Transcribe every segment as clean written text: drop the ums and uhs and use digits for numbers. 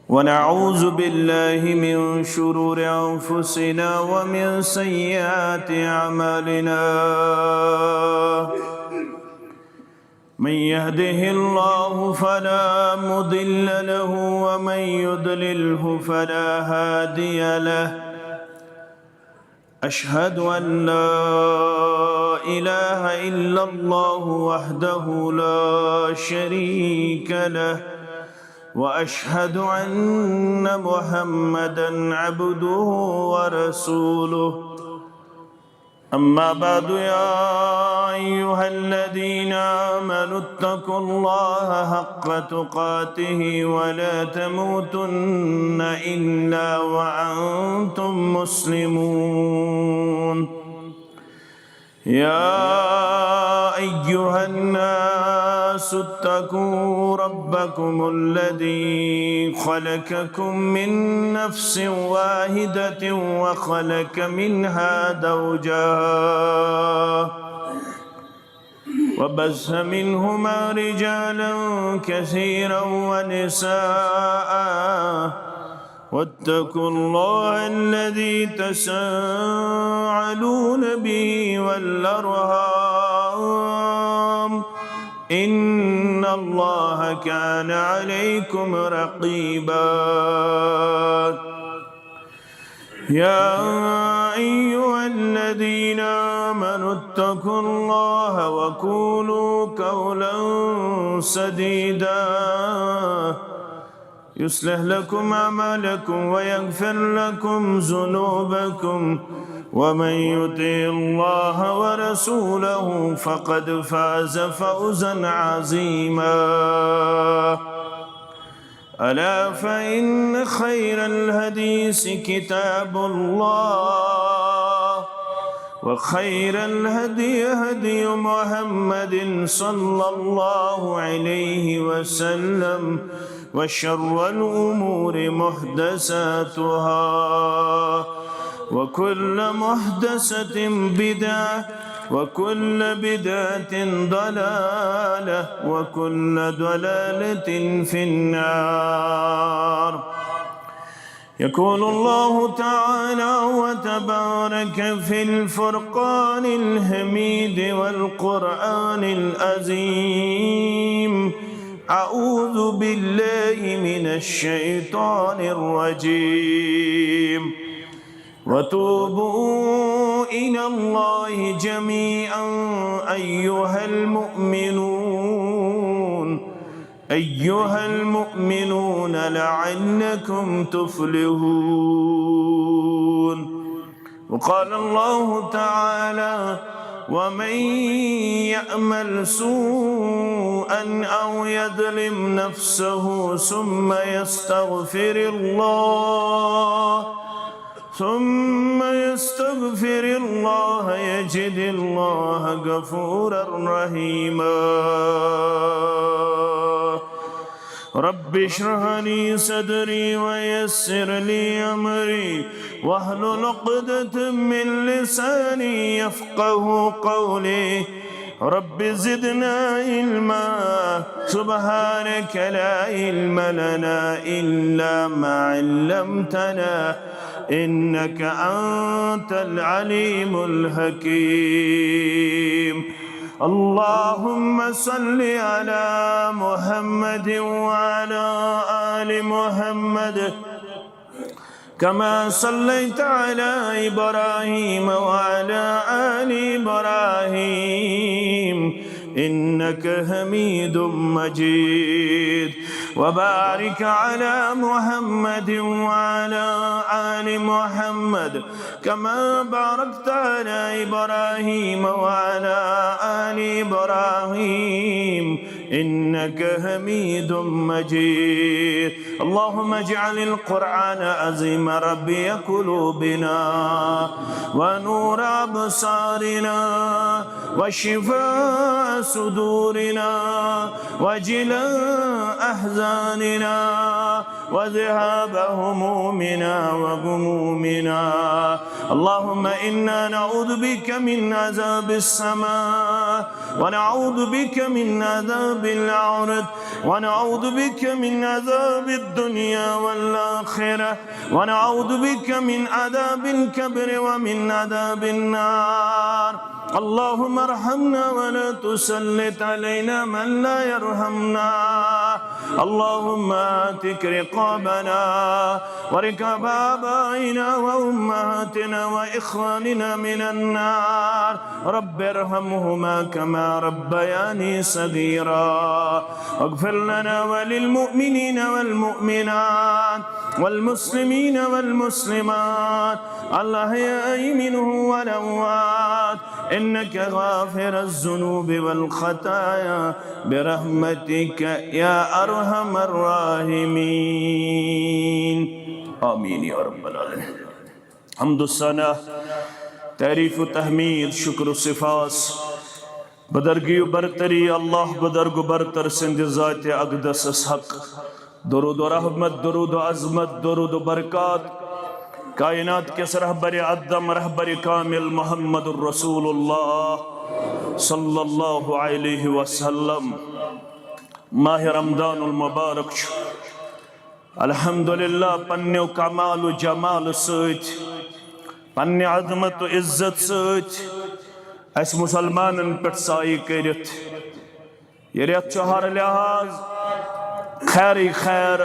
ونعوذ بالله من شرور أنفسنا ومن سيئات أعمالنا. من يهده الله فلا مضل له ومن يضلله فلا هادي له. أشهد أن لا إله إلا الله وحده لا شريك له، وأشهد أن محمدًا عبده ورسوله. أما بعد، يا أيها الذين آمنوا اتقوا الله حق تقاته ولا تموتن إلا وأنتم مسلمون. يا أيها الناس اتقوا ربكم الذي خلقكم من نفس واحدة وخلق منها زوجها وبث منهما رجالا كثيرا ونساء، واتقوا الله الذي تساءلون به والأرحام، إن الله كان عليكم رقيبا. يا أيها الذين آمنوا اتقوا الله وقولوا قولا سديدا يصلح لكم أعمالكم ويغفر لكم ذنوبكم، ومن يطع الله ورسوله فقد فاز فوزا عظيما. ألا فإن خير الحديث كتاب الله، وخير الهدي هدي محمد صلى الله عليه وسلم، وشر الأمور محدثاتها، وكل محدثة بدعة، وكل بدعة ضلالة، وكل ضلالة في النار. يقول الله تعالى وتبارك في الفرقان الحميد والقرآن العظيم: أعوذ بالله من الشيطان الرجيم. وتوبوا إلى الله جميعا أيها المؤمنون لعلكم تفلحون. وقال الله تعالى: ومن يعمل سوءا أو يظلم نفسه ثم يستغفر الله يجد الله غفورا رحيما. رب اشرح لي صدري ويسر لي أمري واحلل عقدة من لساني يفقه قولي. رب زدنا علما، سبحانك لا علم لنا إلا ما علمتنا، إنك أنت العليم الحكيم. اللهم صل على محمد وعلى آل محمد كما صليت على إبراهيم وعلى آل إبراهيم إنك حميد مجيد. وبارك على محمد وعلى آل محمد كما باركت على إبراهيم وعلى آل إبراهيم إنك حميد مجيد. اللهم اجعل القرآن عظيم ربي قلوبنا ونور أبصارنا وشفاء صدورنا وجلاء أحزاننا وذهاب همومنا وغمومنا. اللهم إنا نعوذ بك من عذاب السماء، ونعوذ بك من عذاب الأرض، ونعوذ بك من عذاب الدنيا والآخرة، ونعوذ بك من عذاب الكبر ومن عذاب النار. اللهم ارحمنا ولا تسلط علينا من لا يرحمنا. اللهم آتك رقابنا ورقاب آبائنا وأمهاتنا وإخواننا من النار. رب ارحمهما كما ربياني صغيرا. اغفر لنا وللمؤمنين والمؤمنات والمسلمين والمسلمات الأحياء منهم والأموات، إنك غافر الذنوب والخطايا برحمتك يا أرحم الراحمين. آمين يا رب العالمين. حمد الثناء تعریف و تحمید شکر و صفاس بدرگی و برتری اللہ بدرگ و برتر سند ذات اقدس حق. درود و رحمت، درود و عظمت، درود و برکات کائنات کے رہبر اعظم رہبر کامل محمد الرسول اللہ صلی اللہ علیہ وسلم. ماہ رمضان المبارک الحمدللہ پنیو کمال و جمال سۭتۍ پننہِ عظمت و عزت سۭتۍ اس مسلمانن پٮ۪ٹھ سایہِ کٔرِتھ یہِ رٮ۪تھ چھُ ہر لحاظ خیرٕے خیر،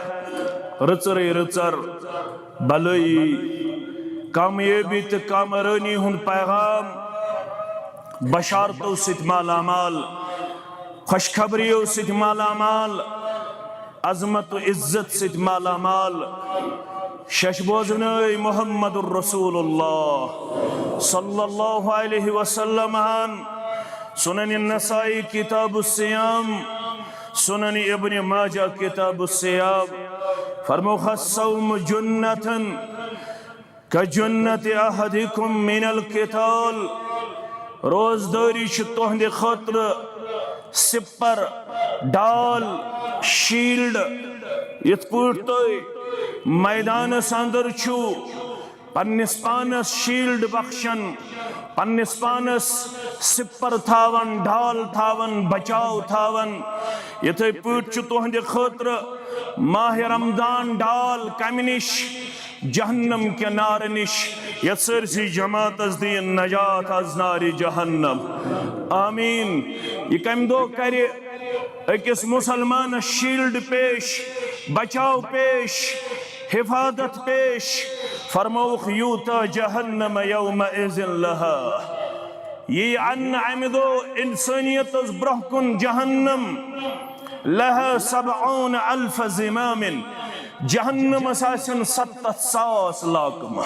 رٕژرٕے رٕژر، بلٲیی، کامیٲبی تہٕ کامرٲنی ہُنٛد پیغام بشارتو سۭتۍ مالا مال، خوشخبریو سۭتۍ مالا مال، عظمت و عزت سۭتۍ مالا مال. ششبوزنائی محمد الرسول اللہ صلی اللہ علیہ وسلم سنن النسائی کتاب الصیام، سنن ابن ماجہ کتاب الصیام. فرموخ الصوم جنتن کجنت احدکم من القتال. روزداری چھ تہندِ خٲطرٕ سپر، ڈال، شیلڈ. یِتھ پٲٹھۍ تُہۍ میدانس اندر چھو پننس پانس شیلڈ بخشن، پننس پانس سپر تھاون، ڈال تھاون، بچاو تھاون، یتھے پٲٹھۍ چھُ تُہنٛدِ خٲطرٕ ماہ رمضان ڈال کمہِ نِش؟ جہنم کہِ نارٕ نِش. یتھ سٲرسٕے جماعتس دِیِن نجات از نارِ جہنم. آمیٖن. یہِ کمہِ دۄہ کرِ أکِس مُسلمانس شیلڈ پیش، بچاو پیش، حفاظت پیش؟ فرموخ یوتا جہنم یومئذ لہا. یہ ان امہ دۄہ انسانیت برونٛہہ کُن جہنم. لہا 70,000 زمام. جہنمس آسن 70,000 لاکمہ.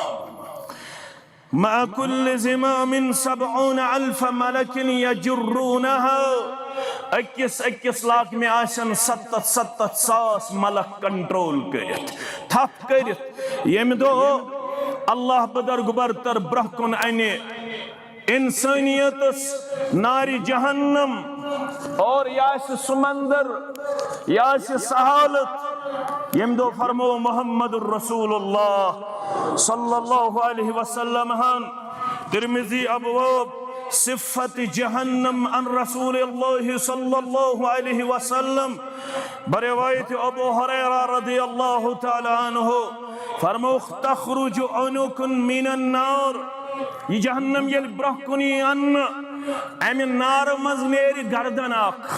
مع كل زمام 70,000 ملک یجرونہا. أکس لاک میں آسن 70,000 ملک کنٹرول کرت، تھپ کرت. یم دو اللہ بدرگ برتر برہ کن انہِ انسانیتس ناری جہنم. اور یاس سمندر، یاس سہالت. یم دو فرمو محمد الرسول اللہ صلی اللہ علیہ وسلم ترمذی ابواب صفت جہنم عن رسول اللہ صلی اللہ علیہ وسلم بروایت ابو ہریرہ رضی اللہ تعالی عنہ فرموخ تخرج عنق من النار. یہ جہنم یل برہ کنی ان امہ نار مز نیرِ گردن اکھ.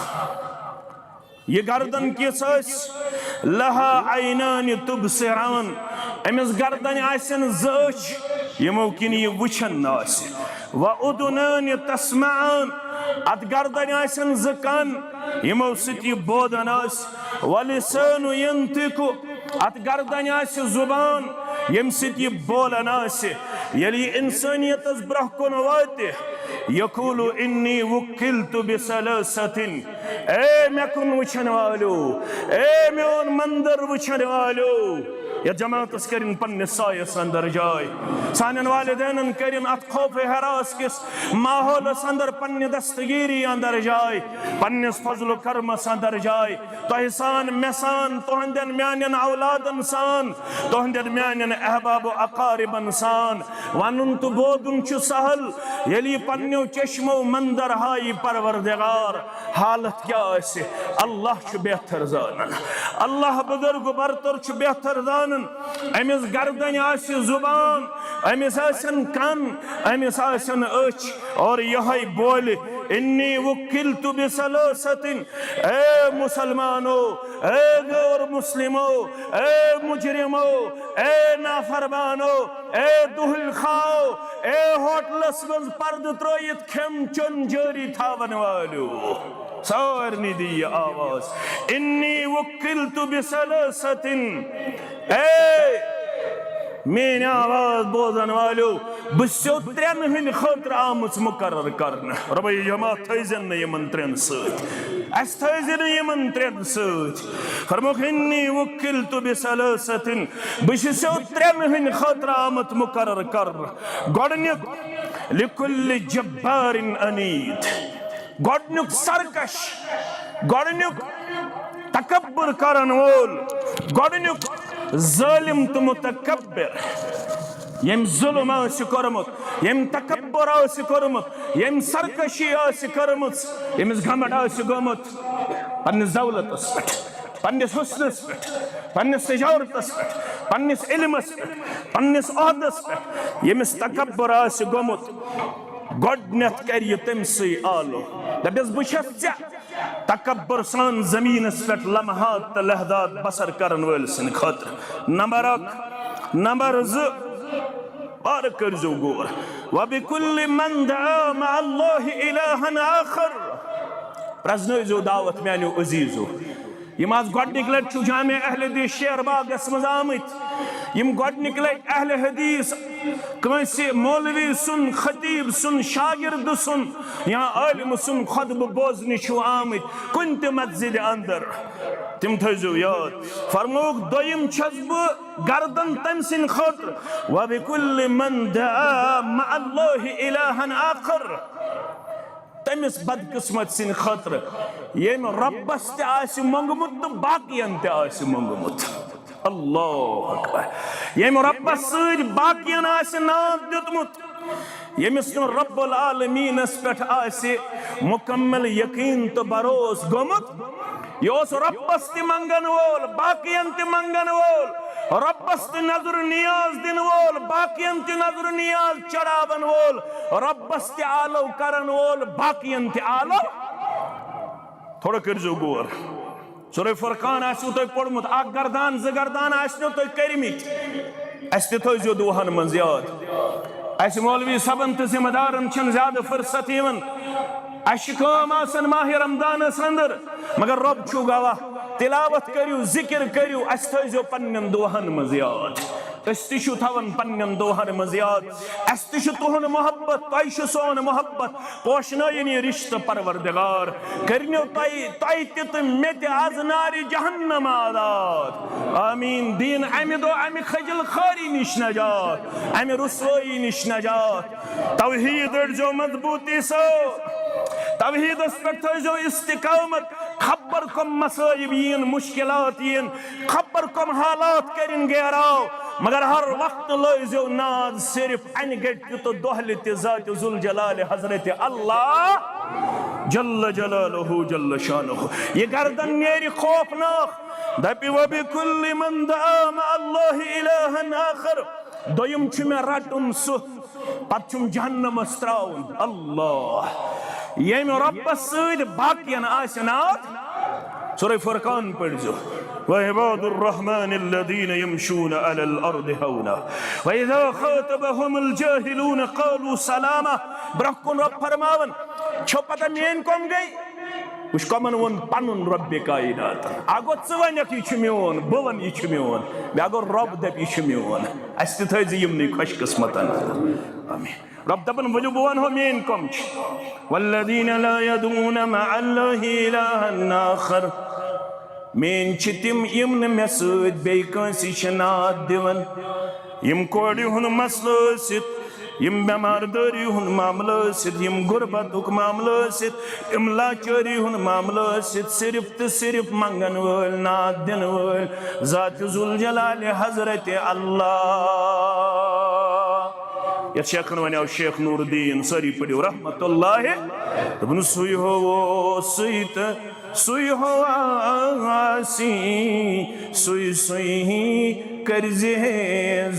یہ گردن کس لہا عینان تبصران. امس گردن آسن زچ یمو کن یہ وچھن آسہِ. وَأُذُنَانِ تَسْمَعَانِ. ات گردن آسن زکان یمو ستی بودن آسہِ. وَلِسَانُ يَنْتِقُ. ات گردن آسہِ زبان یم ستی بولن آسہِ. یلی انسانیت از برہ کن واتہِ. یقول انی وکلت بثلاثة. ए मेकुन वुचन वालो, ए मेन मंदिर वुचन वालो, या जमातस करिन पन्निस सायस अंदर जाय, सानन वालिदैन करिन अत खौफ हरास किस माहौलस अंदर पन्नि दस्तगीरी अंदर जाय, पन्निस फजल करमस अंदर जाय, तोहसान मेसान तोहंदन म्यानन औलादन सान, तोहंदन म्यानन अहबाब अकारिबन सान वनुन तो बोदुन छु सहल, यली पन्नियो चश्मो मंदर हाई परवरदिगार हालत क्या ऐसे अल्लाह छु बेहतर जानन, अल्लाह बुजुर्ग बरतर छु बेहतर जानन, अमिस गर्दन आसि जुबान, अमिस आसन कान, अमिस आसन अच और यही बोल इन्नी वकिलतु बिसलासतिन, ए मुसलमानो, ए गैर मुस्लिमो, ए मुजरिमो, ए नाफरमानो, ए दुहल खाओ, ए होटलस मज पर्द त्रोयित खेम चुन जारी थावन वालो, सारनी दी आवाज इन्नी वकिलतु बिसलासतिन, ए मेरी आवाज बोजन वालो बसो त्रेन हंद खतर आमुच मुकर्रर करने, रबे जमा थजन यमन त्रेन सत अस थजन यमन त्रेन सत फरमोख इन्नी वकिलतु बिसलासतिन, बसो त्रेन हंद खतर आमुच मुकर्रर कर, गोडनुक लिकुल्लि जब्बारिन अनीद, गोडनुक सरकश, गोडनुक तकब्बुर करन वोल, गोडनुक जालिम तो मुतकब्बिर, यम जुल्म आसि कोरमुत, यम तकब्बुर आसि कोरमुत, यम सरकशी आसि कोरमुत, यमिस घमंड आसि गोमुत पन्निस दौलतस पेठ, पन्निस हुस्नस पेठ, पन्निस तिजारतस पेठ, पन्निस इल्मस पेठ, पन्निस ओहदस पेठ, यमिस तकब्बुर आसि गोमुत गोडनेथ कर यह तमसी आलो, दपिस बुछस चे तकब्बुर सान जमीनस पेठ लम्हात लहदात बसर करन वल सन खतर। नंबर 1, नंबर 2 और करजो गोर वबिकुल्लि मन दआ मा अल्लाह इलाहन आखर, प्रजनो दावत म्यानो अजीजो, यम आज गोडनिक लट छु जामे अहले हदीस शेरबागस मज आमत, यम गोडनिक लट अहले हदीस कंसे मौलवी सुन, खतीब सुन, शागिर्द सुन या आलिम सुन खुतब बोजन छु आमत कुन त मस्जिद अंदर, तिम थजो याद फरमोक दोयम छस ब गर्दन तम सिन खतर वबिकुल्लि मन दआ मा अल्लाह इलाहन आखर, तमिस बदकिस्मत सिन खतर यम रब्बस ते आसि मंगमुत तो बाकियन ते आसि मंगमुत, अल्लाह अकबर, यम रब्बस सद बाकियन आसि नाद दितमुत, यमिस रब्बुल आलमीनस पेठ आसि मुकम्मल यकीन तो भरोस गोमुत, यह रब्बस ते मंगन वोल, बाकियन ते मंगन वोल, रब्बस ते नजर नियाज दिन वोल, बाकियन ते नजर नियाज चढ़ावन वोल, रब्बस ते आलो करन वोल, बाकियन ते आलो। थोड़ा करजो गोर सूरह फुरकान आसो तो पढ़मुत, अक गर्दान ज गर्दान आसनो तो करमित, अस ते थजो दुहन मन याद, अस मौलवी सबन तो जिम्मेदारन छन ज्यादा फुर्सत यवन, अस काम आसन माह रमदानस अंदर, मगर रब छु गवाह, तिलावत करियो, जिक्र करियो, अस थजो पन्नन दुहन मन याद, अस तिशु थवन पन्नन दुहन मन याद, अस तिशु तुहन मोहब्बत, तय सोन मोहब्बत पोशनायन ये रिश्ता परवरदिगार करनियो तय तित मेत आज नारी जहन्नम आजाद, आमीन। दीन अमि दो अमि खजल खारी निश नजात, अमि रुसवाई निश नजात, तौहीद जो मजबूती सो, तौहीद जो इस्तिकामत, खबर कम मसाइब यीन, मुश्किलात यीन, खबर कम हालात करिन गहराव, मगर हर वक्त लजो नाज सिर्फ अन गट तो दोहल ज़ात जुल जलाल हजरत अल्लाह जल्ल जलालहु जल्ल शानुहु, ये गर्दन नेरी खौफनाक, दपि वबिकुल्लि मन दआ मा अल्लाह इलाहन आखर, दोयम छु मे रटुन सु पत छुम जहन्नमस त्राउन, अल्लाह यम रब्बस सद बाकियन आसनात। सूरह फुरकान पढ़जो वइबादुर रहमान अल्लज़ीन यमशून अलल अर्दि हौना वइज़ा खातबहुमुल जाहिलून क़ालू सलामा, ब्रकुन रब फरमावन छो पता मेन कम गई उस कमन वन पनुन रब्बे कायनात, अगो वन यह मोन बवन यह मोन, मे अगो रब दप यह मोन, अस तथ यमन खुश किस्मतन। आमीन। रब दपन वलु बवन हो मेन कम वल्लदीन ला यदून मअल्लाहि इलाहन आखर मेन तिम यम न मे सद बे कंसी शनात दिवन यम कोड़ी हुन मसलो सित यम बेमारदारी हुन मामला सित यम गुरबतुक मामला सित यम लाचारी हुन मामला सित सिर्फ तो सिर्फ मंगन वल नाद दिन वल ज़ात जुल जलाल हजरत अल्लाह या शेखन वनो शेख नूरुद्दीन सारी पढ़ो रहमतुल्लाह दपन सुई हो सुई हो आसी सुई सुई करजे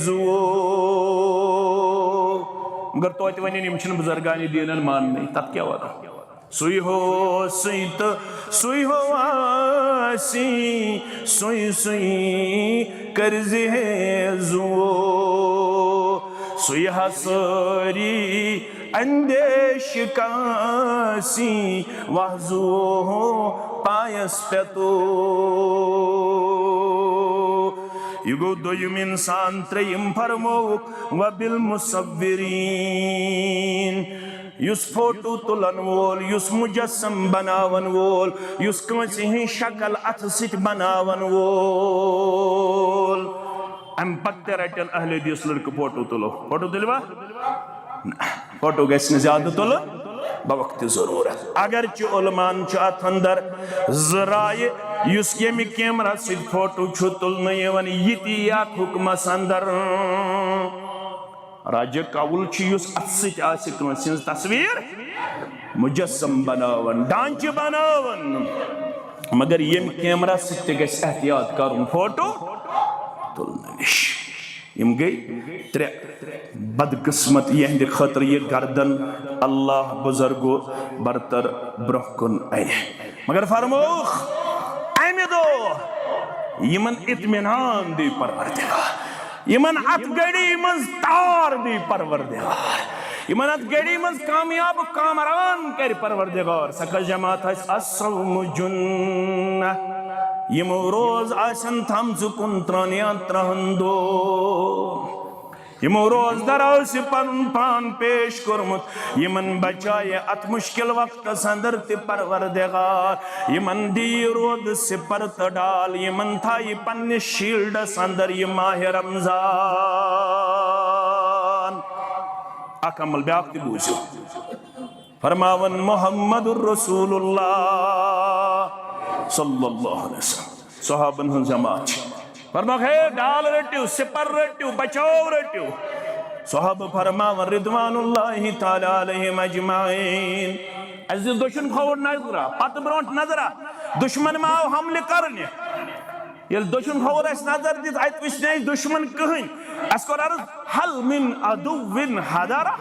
जुओ मगर तो वन यम बुजुर्गान दीन मानने तथ क्या वन सुई हो आसी सुई सुई करजे जुओ सुई हसरी अंदेश कासी वहजो पायस पे तो यह गो दोयम इंसान त्रेयम फरमोक वबिल मुसव्विरीन युस फोटो तुलन वोल युस मुजस्सम बनावन वोल युस कंसी हिं शक्ल अथ सित बनावन वोल अम पत्ते रटन अहले दिस लड़के फोटो तुलवा फोटो गस ज्यादा तुल बवक्त जरूरत अगर उलमान अत अंदर जराय युस यमि कैमरा सित फोटो तुलन यति हुकमस अंदर राज कौल युस अत सिंस तस्वीर मुजस्सम बनावन ढांच बनावन मगर यम कैमरा सित गस एहतियात करुन फोटो तुलन निश यम गई त्रे बदकिस्मत यहंद खतर ये गर्दन अल्लाह बुजुर्गो बरतर ब्रहकुन अने मगर फरमोख अमे दो यमन इत्मीनान दी परवरदिगार यमन अत गड़ी मज तार दी परवरदिगार यमन अत गड़ी मज कामयाब कामरान कर परवरदिगार सकल जमात अस्सौम जुन्नह यम रोज आसन थम जुकुन त्रनिया त्रहंदो यमो रोज दराज पन पान पेश कुरमुत यमन बचाए अत मुश्किल वक्त अंदर ते परवरदिगार यमन दी रोद से परत डाल यमन था ये पन्ने शील्ड अंदर ये माह रमजान अकमल ब्याक बूझो फरमावन मुहम्मदुर रसूलुल्लाह सल्लल्लाहु अलैहि वसल्लम सहाबन हन जमात फरमाख है डाल रट्यू सिपर रट्यू बचाओ रट्यू सहाब फरमावन रिदवानुल्लाहि ताला अलैहिम अजमाइन अज़ दुश्मन खौर नजरा पत ब्रोंट नजरा दुश्मन माव हमले करने ये दुश्मन खौर अस नजर दित अत वचने दुश्मन कहीं अस कर अर्ज हल मिन अदुविन हदरा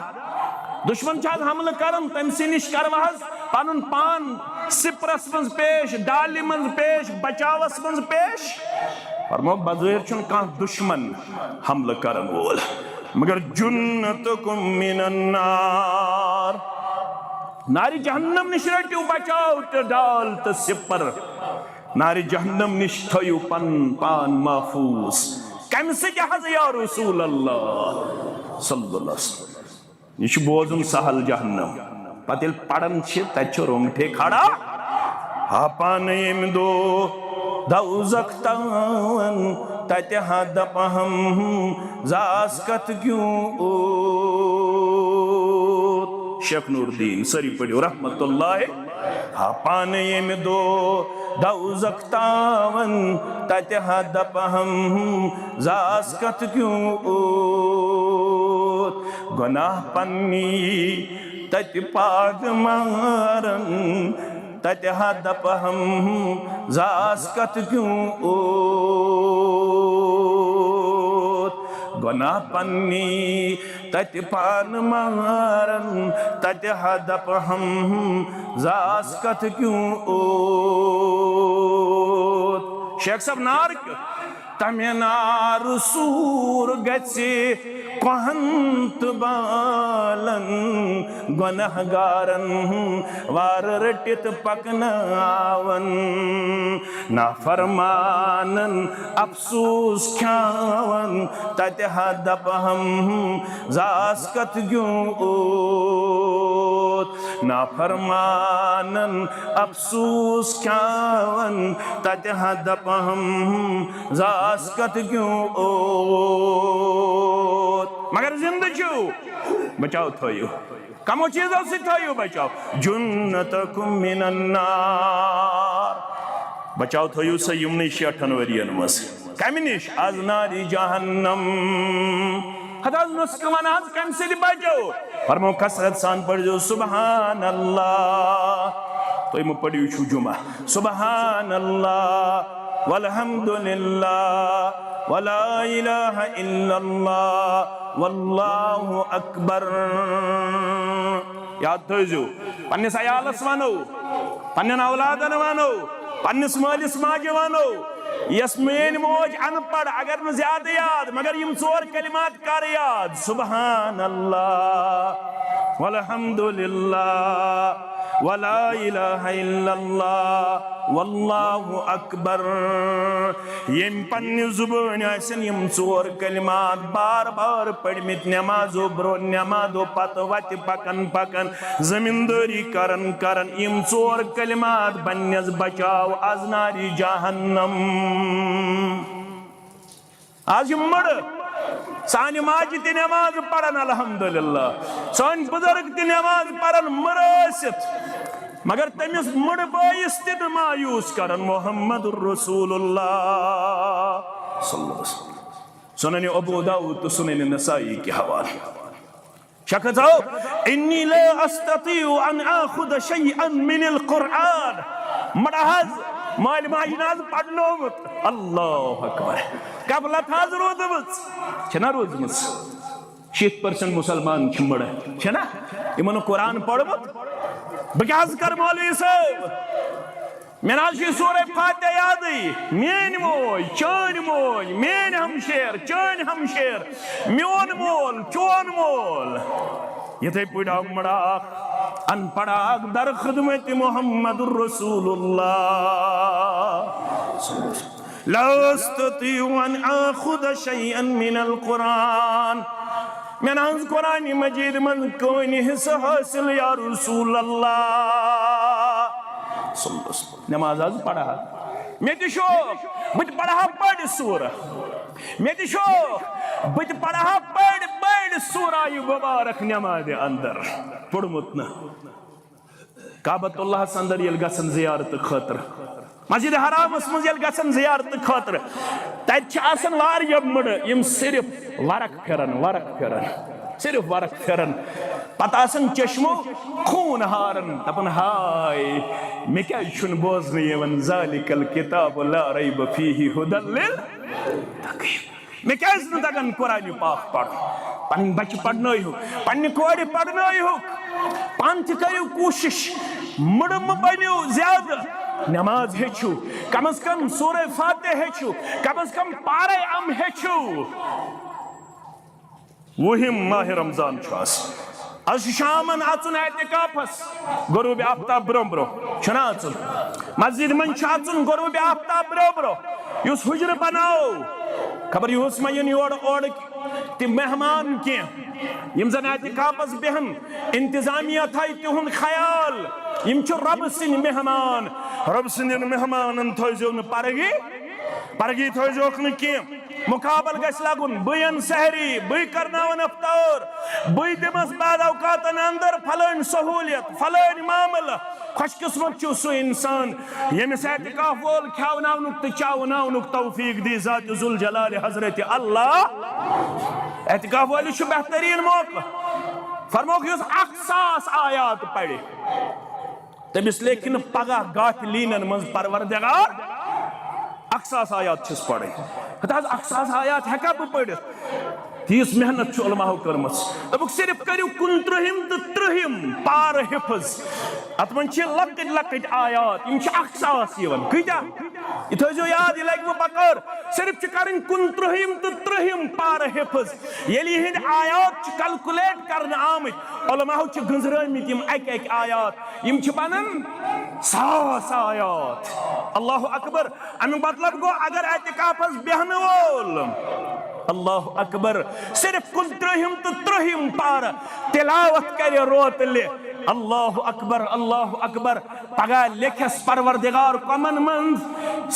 दुश्मन चाह हमले करन तमसे निश करवहस पनुन पान सिपरस मंज पेश डाली मंज पेश बचावस मंज पेश फरमो बज़ाहिर छुन कां दुश्मन हमले करन वोल मगर जुन्नतुकुम मिनन नार नारी जहन्नम निश रट्यू बचाव तो डाल तो सिपर नारी जहन्नम निश थयू पन पान महफूज कम से क्या या रसूल अल्लाह सल्लल्लाहु अलैहि वसल्लम यह बोजुन सहल जहन्नम पत पड़न तत रोंगठे खड़ा हापान यम दो दौज़ख तान तत दपहम जास कत क्यों शेख नूरुद्दीन सरी पढ़ो रहमतुल्लाह हापान यम दो दौज़ख तान तत दपहम जास कत क्यों गुनाह पन्नी तत पाग मारन तत दपहम जास कत क्यों गुनाह पन्नी तत पान मारन तत दपहम जास कत क्यों शेख साहब नार तमेनार सूर गचे कहंत बालन गुनहगारन वार रटित पकनावन नाफरमानन अफसूस ख्यावन ततः दपहम जास्कत ग्योत नाफरमानन अफसूस ख्यावन ततः दपहम जास्कत ग्योत मगर जिंद छो बचाओ थोयो कमो चीजों से थोयो बचाओ जुन्नतकुम मिनन्नार बचाओ थोयो से यमने 68 वरियन मस कमिनिश आज नारी जहन्नम हदाज नुस्कमान आज कम से बचाओ फरमो कसरत सान पढ़ जो सुबहान अल्लाह तो ये पढ़ी छु जुमा सुबहान अल्लाह वल्हम्दुलिल्लाह वला इलाहा इल्लल्लाह वल्लाहु अकबर याद थो पन्निस अयालस वनो पन्न औलादन वनो पन्निस मालिस माजे वनो यस मेन मोज अनपढ़ अगर न ज्यादा याद मगर यम 4 कलिमात कर याद सुबहान अल्लाह वल्हम्दुलिल्लाह वला इलाहा इल्लल्लाह वल्लाहु अकबर यम पन्नि जुबान आसन यम 4 कलिमात बार बार पढ़मित नमाजो ब्रो नमाजो पत वत पकन पकन जमींदारी करन करन यम 4 कलिमात बन्नस बचाव आज नारी जहन्नम आज मड़ सान माज ति नमाज पढ़न अल्हम्दुलिल्लाह सान बुजुर्ग ति नमाज पढ़न मरसित मगर तमिस मड़ बायस ति मायूस करन मुहम्मदुर रसूलुल्लाह सल्लल्लाहु अलैहि वसल्लम सुनन अबू दाऊद तो सुनन नसाई के हवाले शखस इन्नी ला अस्ततिउ अन आखुद शयअन मिन अल कुरआन मड़हज माल माजिनाज पढ़नोमुत अल्लाहु अकबर कबला थाज रोदमस छना रोदमस 60% मुसलमान छमड़ छना इमन कुरान पढ़मत बकाज कर मौलवी साहब मेनाज सूरह फातिहा याद मेन मोय चान मोय मेन हमशेर चान हमशेर म्योन मोल चोन मोल यथे पड़ा मड़ा अनपढ़ा दर खिदमत मुहम्मदुर रसूलुल्लाह ला अस्ततिउ अन आखुद शयअन मिनल कुरान मेनाज कुरान मजीद मन कोई हिस्सा हासिल या रसूल अल्लाह नमाज आज पढ़ा मे शौक बत पढ़ा बड़ सूरह मे शौक बत पढ़ा बड़ बड़ सूरह मुबारक नमाज अंदर पढ़मुत न काबतुल्लाह अंदर यल गसन जियारत खतर मस्जिद हरामस मज यल गसन जियारत खतर तत आसन वारिया मड़ यम सिर्फ वरक फिरन सिर्फ वरक फिरन पता चश्मो खून हारन दपन हाय मे क्या छुन बोजन यवन जालिकल किताब ला रैब फीहि हुदल लिल्मुत्तकीन मे क्या तगन कुरान पाक पढ़ पन बच पढ़नो हो पन्न कोड़ पढ़नो हो पान करू कोशिश मुड़म बनो ज्यादा नमाज हेचु कम अज कम सूरह फातिहा हेचु कम अज कम पारे अम हेचु वही माह रमजान आज शामन अचुन एतिकाफस गुरूब आफ्ताब ब्रो ब्रो छना अचुन मस्जिद मन अचुन गुरूब आफ्ताब ब्रो ब्रो युस हुजर बनाओ खबर युस मयन योड़ ओड़ तिम मेहमान के यम जन एतिकाफस बेहन इंतजामिया थाई तिहुन ख्याल यम छु रब सिन मेहमान रब सिन मेहमानन थोजो न परगी थोजोक न के मुकाबल गस लागुन बयन सहरी बय करनावन अफ्तार बय दिमस बाद औकातन अंदर फलन सहूलियत फलन मामला खुशकिस्मत छु सो इंसान यमिस एतिकाफ वोल ख्यावनावनुक त चावनावनुक तौफीक दी जात जुल जलाल हजरत अल्लाह एतिकाफ वोल छु बेहतरीन मौका फरमोक युस अक्सास आयात पढ़े तमिस लेकिन पगा गाफिलीनन मंज परवरदिगार अक्सास आयात छस पढ़े हताज अक्सास आयात हेका बह पढ़ित तीस मेहनत उलमाओ कर्मस दोपक सिर्फ करियो 29 तो 30 पार हिफ्ज अत मन लकट लकट आयात इम 1000 यवन कईटा ये थो याद ये लग बकर सिर्फ कर 29 तो 30 पार हिफ्ज येली हिंद आयात कैलकुलेट करने आमत उलमाओ गंजरमित यम एक आयात यम बनन 100 आयात अल्लाह अकबर अमिक मतलब गो अगर एतिकाफस बेहन वोल अल्लाह अकबर सिर्फ 29 तो 30 पार तिलावत करे रोतले अल्लाह अकबर पगा लेखस परवरदिगार कमन मंज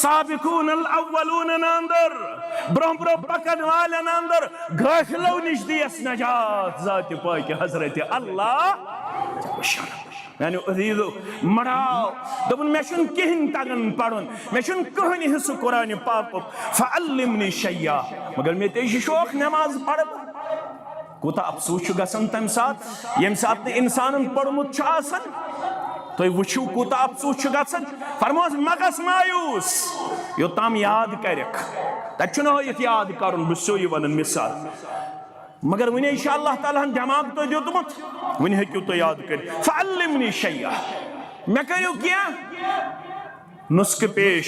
साबिकून अल अव्वलून अंदर ब्रह्म पकन वालन अंदर गाफिलों निश दियस नजात जात पाक हजरत अल्लाह यानी अजीजो मराव दोपन मे कहीं तगन पढ़न मे कहनी हिस्सु कुरान पाक फअल्लिमनी शय्या मगर मे ते शौक नमाज पढ़ कोता अफसोस गसन तम सात यम सात इंसान पढ़मुत तो वुचु कोता अफसोस गसन फरमोस मगस मायूस योताम याद करक तछन याद कर बसो ये वन मिसाल मगर वन अल्लाह ताला दिमाग तो दितमुत वन हेक्यू तो याद कर फअल्लिमनी शय्या मे करियो क्या नुस्ख पेश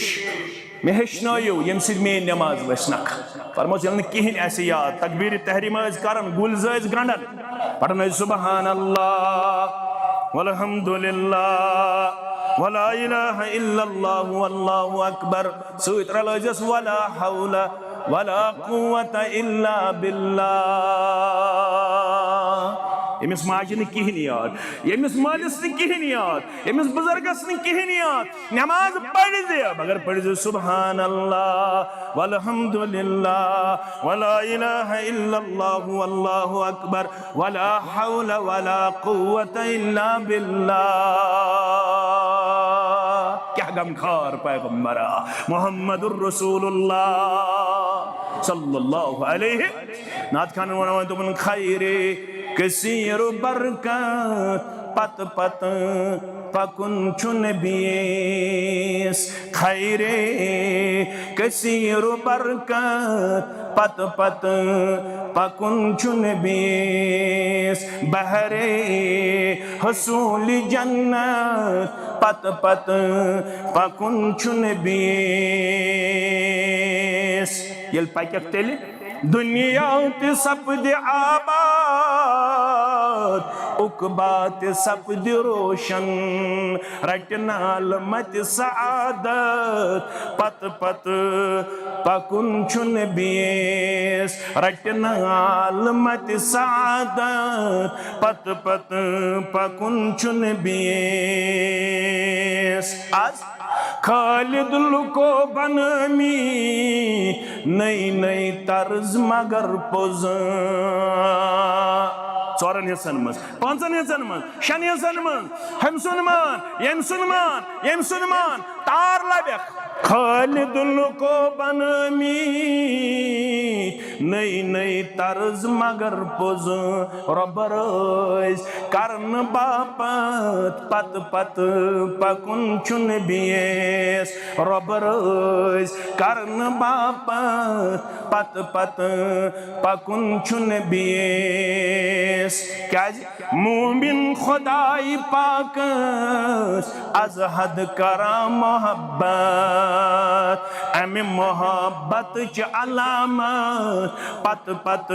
मे हेचनायो यम सिद मे नमाज वसनक फरमोस यल कहीं ऐसे याद तकबीर तहरीम करन गुल जज गंडन पढ़न सुबहानल्लाह वल्हम्दुलिल्लाह वला इलाहा इल्लल्लाह वल्लाहु अकबर सूत रलजस वला हौला वला कुव्वता इल्ला बिल्लाह यमिस माजि कहीं याद यमिस मालिस कहीं याद यमिस बुजुर्गस कहीं याद नमाज पढ़ दे मगर पढ़ दे सुबहानल्लाह वल्हम्दुलिल्लाह वला इलाहा इल्लल्लाह वल्लाहु अकबर वला हौला वला कुव्वता इल्ला बिल्लाह। क्या गमखार पैगंबरा मुहम्मदुर रसूलुल्लाह सल्लल्लाहु अलैहि नात खान वन तुमन खैरे कसीर बरकत पत पत पकुन चुन बीस खैरे कसीर बरकत पत पत पकुन चुन बीस बहरे हसूल जन्नत पत पत पकुन चुन बीस यल पाकक तेले दुनिया ते सपद आबाद उकबात सपद रोशन रटनाल मत सआदत पत पत पकुन चुन बीस रटनाल मत सआदत पत पत पकुन चुन बीस आज खालिद लुको बनमी नई नई तर्ज मगर पोज चौरन हिस्सन मज पांचन हिस्सन मज शन हिस्सन मज हम सुनमान तार लबक खालिद लुको बनमी नई नई तर्ज मगर पोज रबरज करन बापत पत पत पकुन चुन बीस रबरज करन बापत पत पत पकुन चुन बीस क्या मोमिन खुदाई पाक अजहद करा मोहब्बत अमे मोहब्बत च अलामत पत पत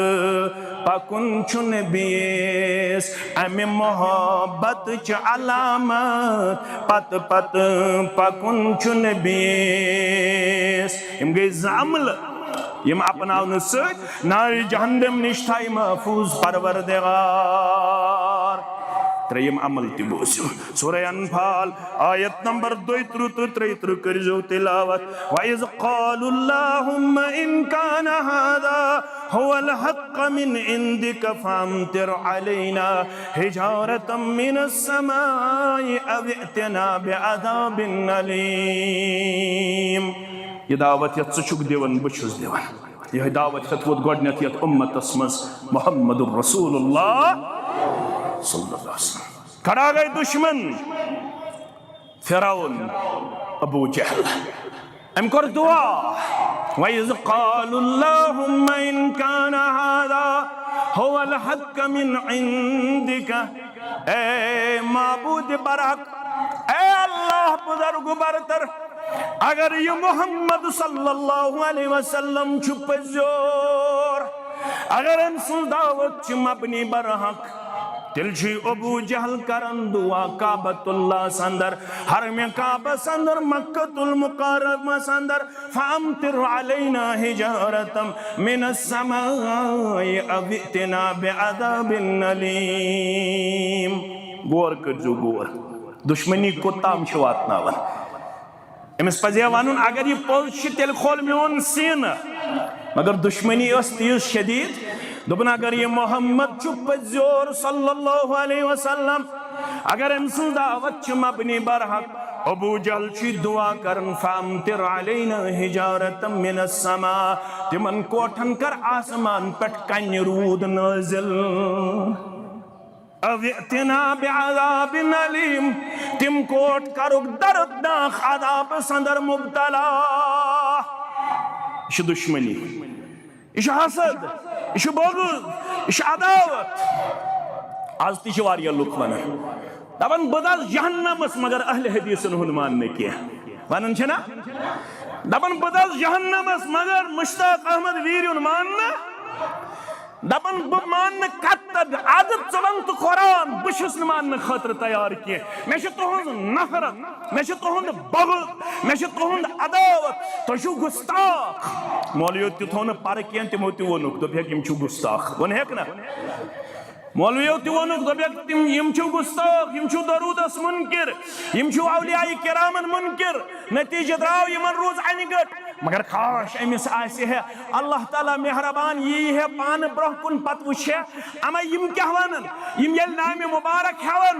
पकुन चुन बीस अमे मोहब्बत च अलामत पत पत पकुन चुन बीस इम गई जामल यम अपनावन सत नारी जहन्नम निश थाई महफूज परवरदिगार त्रेयम अमल तिबोसु सूरह अनफाल आयत नंबर 32-33 करजो तिलावत वइज़ क़ालुल्लाहुम्मा इन काना हाज़ा हुवल हक़्क़ मिन इंदिक फअम्तिर अलैना हिजारतम मिनस समाई अव इतना बिअज़ाबिन अलीम। ये दावत यत सुचुक देवन बुछुस देवन यह दावत यत वोत गोडनेत यत उम्मतस मज मुहम्मदुर रसूलुल्लाह सल्लल्लाहु अलैहि वसल्लम खड़ा गए दुश्मन फिरौन अबू जहल अम कर दुआ वइज़ क़ालुल्लाहुम्मा इन काना हाज़ा हुवल हक़ मिन इंदिक, ए माबूद बरहक, ए अल्लाह बुजुर्ग बरतर, अगर ये मोहम्मद सल्लल्लाहु अलैहि वसल्लम छु पज़ोर, अगर अम सुन दावत छु मबनी बरहक, तिल छु अबू जहल करन दुआ काबतुल्लाह संदर, हरम काबा संदर, मक्कतुल मुकर्रमा संदर, फामतिर अलैना हिजारतम मिनस समाई अव इतना बिअज़ाबिन अलीम। गौर करजो गौर, दुश्मनी को ताम छु वातनावन। अमिस पजे वनुन अगर ये पोज तेल खोल मोन सीन, मगर दुश्मनी अस तीज शदीद। दोपन अगर ये मोहम्मद छु पज़ोर सल्लल्लाहु अलैहि वसल्लम, अगर अम सुन दावत छु मबनी बरहक, अबू जहल छु दुआ करन फामतिर अलैना हिजारतम मिनस समा, तिमन कोठन कर आसमान पेट कन्य रूद नाज़िल, अव इतना बिअज़ाबिन अलीम, तिम कोट करुक दर्दनाक अज़ाब संदर मुब्तला। यह दुश्मनी, यह हसद, यह बग़ज़, यह अदावत। आज ती वारिया लुक वनान दपान बह दस जहन्नमस, मगर अहले हदीसन हुंद मानने किया वनान छना, दपान बह दस जहन्नमस, मगर मुश्ताक अहमद वीर मानना, दपन बह मान कत्तद आदत चलन तो कुरान बस मान खतर तैयार किए। मे तुहद नफरत, मे तुहद बग़ज़, मे तुहद अदावत, तुह गुस्ताख। मौलवियों तु थो पर कह, तमो तु वोनुक दोपक यम गुस्ताख, वन हेक ना मौलवियों तु वोनुक दोपक यम गुस्ताख, यम दरूदस मुनकिर, यम औलियाए किरामन मुनकिर, नतीजे द्राव यमन रोज अनगट। मगर खाश अमिस आसे है अल्लाह ताला मेहरबान यी है पान ब्रोह कुन पत वुछे अमा यम क्या वनन, यम यल नाम मुबारक हेवन,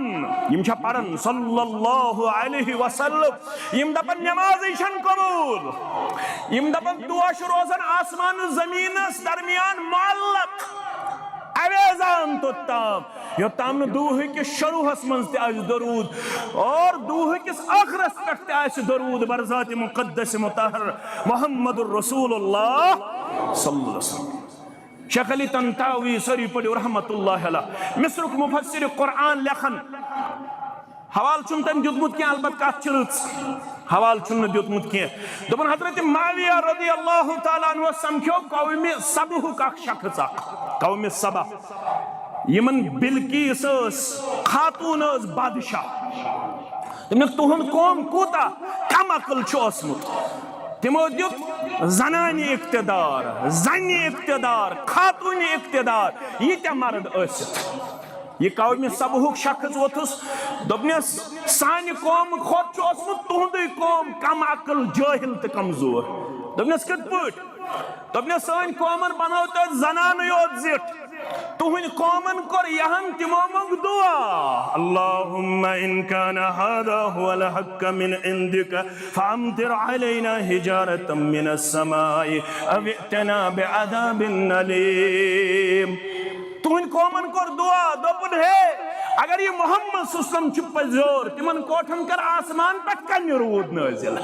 यम छ परन सल्लल्लाहु अलैहि वसल्लम, यम दपन नमाज छन कबूल, यम दपन दुआ छ रोजन आसमान जमीनस दरमियान मुअल्लक अवेजान तो ताम, यो ताम दूह के शरूहस मंज ते आज दरूद, और दूह किस आखरस तक ते आज दरूद बरज़ात मुक़द्दस मुतहर मुहम्मदुर रसूलुल्लाह सल्लल्लाहु अलैहि वसल्लम। शेख अली तंतावी सरी पढ़ो रहमतुल्लाह अलैह, मिस्रुक मुफस्सिर कुरान लेखन हवाल चुन तम दितमुत के, अलबत कत हवाल चुन दितमुत के। दोपन हजरत माविया रज़ियल्लाहु ताला अन्हु समझो कौमे सबहुक अख शख्स, कौमे सबा यमन बिल्किस खातून बादशाह, तमिक तुहद कौम कूता कम अकल ओसमुत, तिमो दित जनानी इक्तदार, जनी इक्तदार, खातून इक्तदार, यीत्या मर्द असित। ये कौमे सबहुक शख्स वोथुस, दोपनस सानि कौम खोत तुहद कौम कम अकल जाहिल तो कमजोर। दोपनस कत पट, दोपनस सान कौमन बनाओ तो जनान योत जिट, तुहन कौमन कर यहन तिमो मंग दुआ, अल्लाहुम्मा इन काना हादा हुवल हक़्क़ मिन इंदिक फअम्तिर अलैना हिजारतम मिनस समाई अव इतना बिअज़ाबिन अलीम। तुहन कौमन कर दुआ, दोपन है अगर ये मोहम्मद सल्लल्लाहु अलैहि वसल्लम जोर, तिमन कोठन कर आसमान पे कन्य रूद नाज़िल,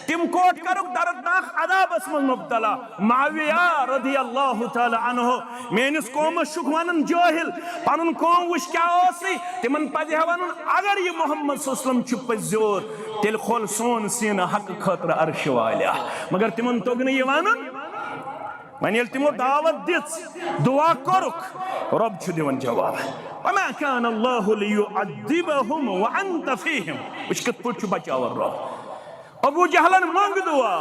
तिम कोट करुक दर्दनाक अज़ाबस मं मुब्तला। माविया रज़ियल्लाहु ताला अन्हु मेनिस कौमस शुक वनन जाहिल, पनुन कौम वुछ क्या ओसी, तिमन पजे वनुन अगर ये मोहम्मद सल्लल्लाहु अलैहि वसल्लम जोर, तिल खोल सोन सीन हक खतर अर्श वालिया, मगर तिमन तोग न ये वनुन। वन ये तिमो दावत दिस, दुआ करुक, रब छु दिवन जवाब, वमा कान अल्लाहु लियुअद्दिबहुम व अंत फीहिम, उसकत पट छु बचावर रब। अबू जहलन मंग दुआ,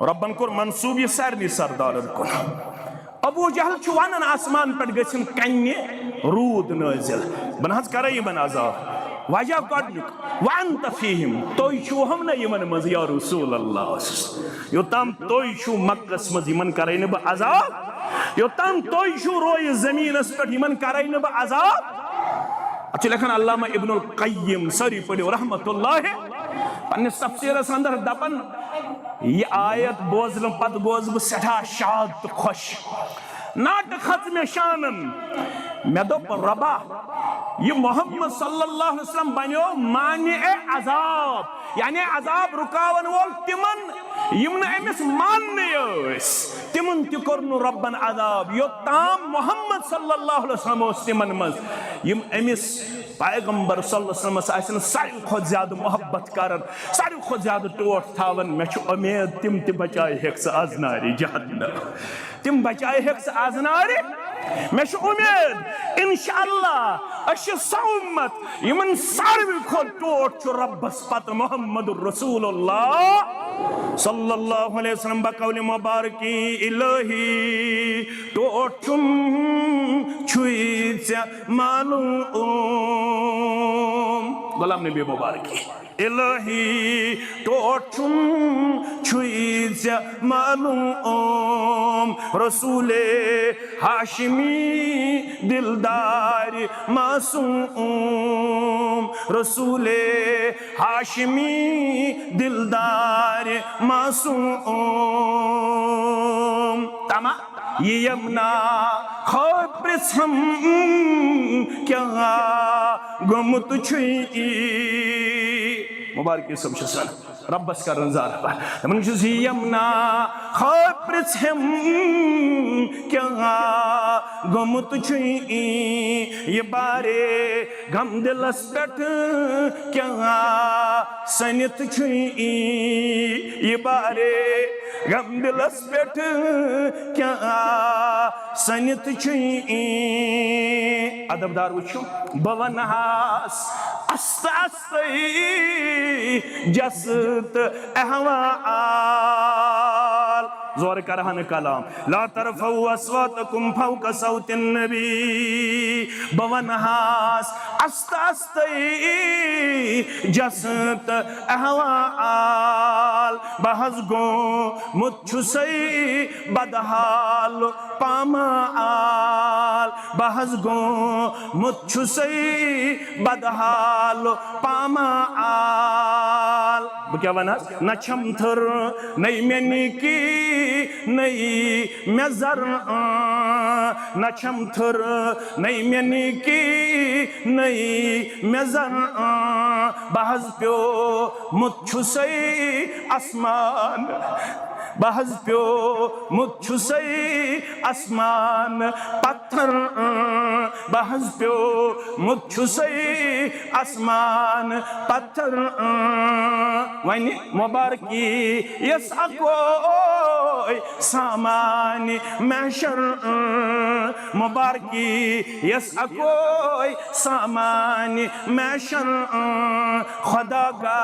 रब्बन कोर मंसूब ये सारनी सरदारन को। अबू जहल छु वनन आसमान पर गछन कन्ये रूद नाज़िल, बन हज करे बन अज़ाब, वजह गडनुक वअंत फीहिम, तोय छु हम न यमन मज या रसूल अल्लाह, योताम तोय छु मक्कस मज यमन करे न ब अज़ाब, योताम तोय छु रोय जमीनस पे यमन करे न ब अज़ाब। अच्छा लेकिन अल्लामा इब्नुल क़य्यिम सरी पढ़ो रहमतुल्लाह पन्निस तफसीरस अंदर दपन ये आयत बोझल पत गोस बह सठा शाद तो खुश, नाट खत में शानन, मे दोप रबा ये मोहम्मद सल्लल्लाहु अलैहि वसल्लम बनो माने अज़ाब, यानी अज़ाब रुकावन वोल तिमन यम न अमिस मानने यस, तिमन तु रब्बन अदाब योताम मोहम्मद सल्लल्लाहु अलैहि वसल्लम ओस तिमन मज यम अमिस पैगंबर सल्लल्लाहु अलैहि वसल्लम सारी खुद ज्यादा मोहब्बत करन सारी खुद ज्यादा टोट थावन मे छु उम्मीद तिम ति बचाए हेक्स आजनारी जहन्नम तिम बचाए हेक्स आजनारी मे छु उम्मीद इंशाअल्लाह अश सउम्मत यमन सारी खुद टोट छु रब्बस पत मोहम्मद रसूलुल्लाह सल्लल्लाहु अलैहि वसल्लम बकौल मुबारकी इलाही टोटुम छुई मालूम गुलाम नबी मुबारकी इलाही टोटुम छुई मालूम रसूले हाशिमी दिलदार मासूम रसूले हाशिमी दिलदार मासूम तमा ये यमुना खौप्रसम क्या गुमत छुई मुबारक सब शसन रब्बस का रंजार तमन जुज़ी यमुना खौप्रसम क्या गुमत छुई ये बारे गम दिलस पेट क्या सनित छुई ये बारे गम दिलस पेट क्या सनित छुई अदबदार वुचो बवनहास अस्त अस्त जसत अहवाल जोर करहन कलाम ला तरफउ अस्वातकुम फौक सौतिन नबी बवनहास अस्त अस्त जसत अहवाल बहस गो मुच्छुसई बदहाल पामाल बहस गो मुच्छुसई बदहाल पामाल क्या वना न छमथर नई मेनी की नई मेजर न छमथर नई मेनी की नई मेजर बहस प्यो मुच्छुसई आसमान बहस प्यो मुच्छुसई आसमान पत्थर बहस प्यो मुच्छुसई आसमान पत्थर वनी मुबारकी यस अकोई सामान महशर मुबारकी यस अकोई सामान महशर खुदा का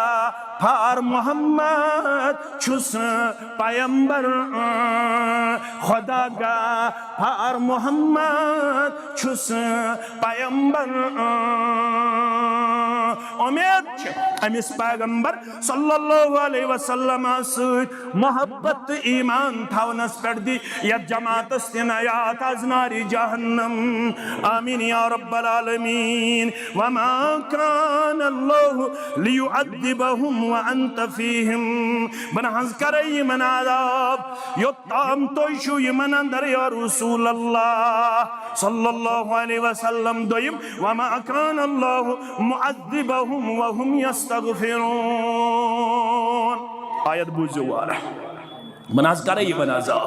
फार मोहम्मद छुस पैगंबर खुदा का फार मोहम्मद छुस पैगंबर उम्मीद अमिस पैगंबर सल्लल्लाहु अलैहि वसल्लम मोहब्बत ईमान थावनस पेट दी या जमात सिनायात अजनारी जहन्नम आमीन या रब्बल आलमीन वमा कान अल्लाहु लियुअद्दिबहुम व अंत फीहिम बनहज करई मनादाब योताम तोयशु यमन अंदर या रसूल अल्लाह सल्लल्लाहु अलैहि वसल्लम दोयम वमा कान अल्लाहु मुअद्दिबहुम व हुम यस्तगफिरून आयत बुझो वाला मनाज करे ये मनाजा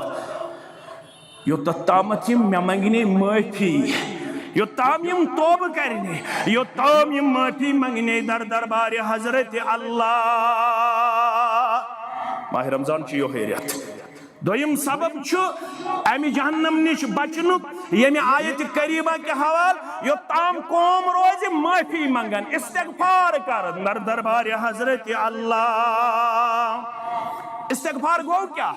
यो तत्तामत यम मे मंगने माफी यो तामियम तौब करने यो तामियम माफी मंगने दर दरबार हजरत अल्लाह माह रमजान यो हैरियत दोयम सबब अमि जहन्नम निश बचनुक यमि आयत करीबा के हवाल यो ताम कौम रोज माफी मंगन इस्तिगफार कर दर दरबार हजरत अल्लाह इस्तिगफार गो क्या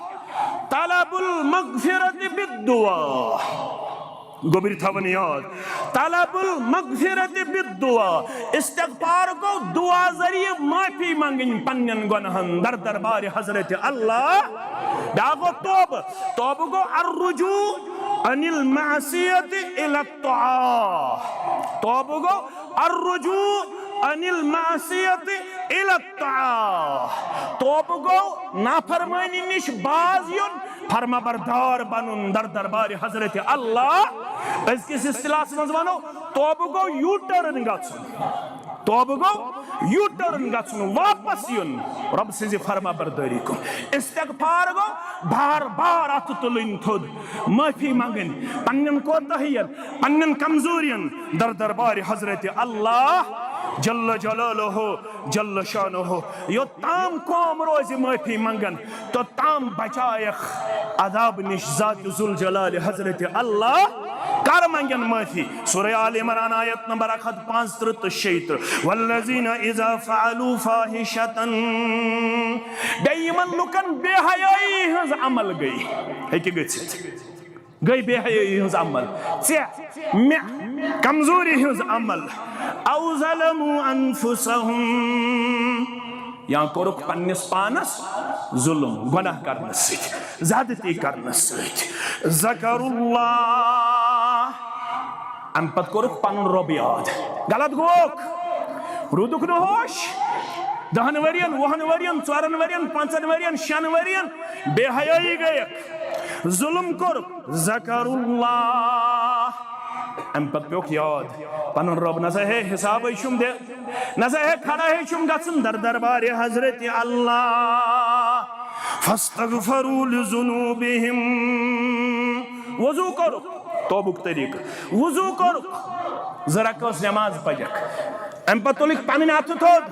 तलबुल मगफिरत बिद्दुआ गोबिर थावन याद तलबुल मगफिरत बिद्दुआ इस्तिगफार को दुआ जरिए माफी मांगन पन्नन गुनाहन दर दरबार हजरत अल्लाह दागो तौब तौब को अर्रुजू अनिल मासियत इला तौआ तौब को अर्रुजू अनिल मासियत इला तौआ तौब को नाफरमानी निश बाज युन फरमा बरदार बनून दर दरबार हजरत अल्लाह इसके इस्तिलाह मज वनो तौब को यू टर्न गछुन तौबह गो यू टर्न गन वापस युन रब सज फरमा बरदारी कुन इस्तगफार गो बार बार अत तुलन थोद माफी मंगन पन्न कोताहियन पन्न कमजोरियन दर दरबार हजरत अल्लाह जल्ल जलालुहु जल्ल शानुहु यो ताम कौम रोज माफी मंगन तो ताम बचायख अजाब निश जात जुल जलाल हजरत अल्लाह कर मंगन माफी। सूरह आल इमरान आयत नंबर 135 वल्लज़ीना इज़ा फ़अलू फ़ाहिशतन बेईमान लुकन बेहयाई हंस अमल गई है कि गई बेहयाई हंस अमल से मे कमजोरी हंस अमल औ ज़लमू अनफुसहुम या कोरुक पन्निस पानस जुल्म गुनाह करने सहित ज़्यादती करने सहित ज़करुल्लाह अम पत कोरुक पनुन रब याद गलत गोक रुदुक न होश 10 वरियन 20 वरियन 4 वरियन 5 वरियन 6 वरियन बेहयाई गए जुल्म कोरुक ज़करुल्लाह अम पत प्योक याद पनुन रब नसा है हिसाब शुम दे नसा है खड़ा है शुम गसन दर दरबार हजरत अल्लाह फस्तगफरू लिजुनूबिहिम वजू करो तौबुक तरीक वजू करो जरा कस नमाज पजक अम पत तुलिक पन अत थोद